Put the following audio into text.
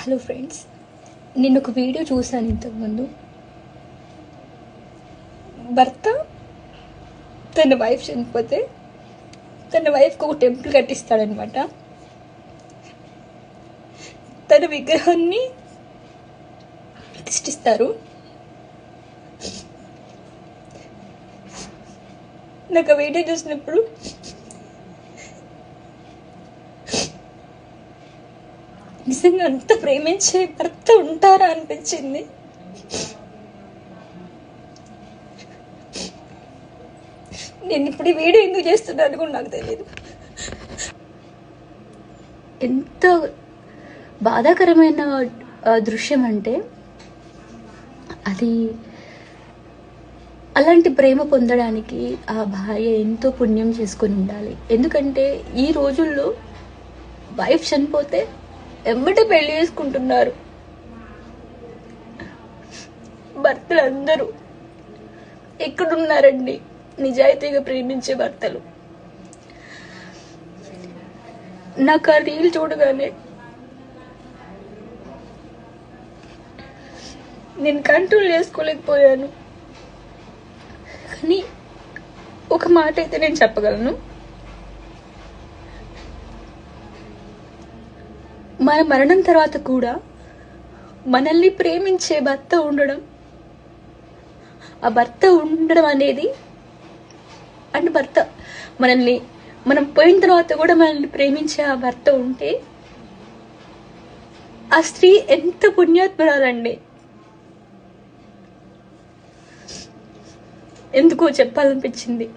Hello friends, నేను ఒక video చూశాను ఇంతకుముందు. భర్త తన వైఫ్ చనిపోతే తన వైఫ్కి ఒక టెంపుల్ కట్టిస్తాడనమాట. తన విగ్రహాన్ని ప్రతిష్ఠిస్తారు. నాకు ఆ వీడియో చూసినప్పుడు నిజంగా అంత ప్రేమించే భర్త ఉంటారా అనిపించింది. నేను ఇప్పుడు ఈ వీడియో ఎందుకు చేస్తున్నాను కూడా నాకు తెలియదు. ఎంత బాధాకరమైన దృశ్యం అంటే, అది అలాంటి ప్రేమ పొందడానికి ఆ భార్య ఎంతో పుణ్యం చేసుకొని ఉండాలి. ఎందుకంటే ఈ రోజుల్లో వైఫ్ చనిపోతే ఎమ్మటే పెళ్లి చేసుకుంటున్నారు. భర్తలు అందరూ ఎక్కడున్నారండి నిజాయితీగా ప్రేమించే భర్తలు? నాకు ఆ రీల్ చూడగానే నేను కంట్రోల్ చేసుకోలేకపోయాను. కానీ ఒక మాట అయితే నేను చెప్పగలను, మన మరణం తర్వాత కూడా మనల్ని ప్రేమించే భర్త ఉండడం, ఆ భర్త ఉండడం అనేది అంటే భర్త మనం పోయిన తర్వాత కూడా మనల్ని ప్రేమించే ఆ భర్త ఉంటే ఆ స్త్రీ ఎంత పుణ్యాత్మురాలండి. ఎందుకో చెప్పాలనిపించింది.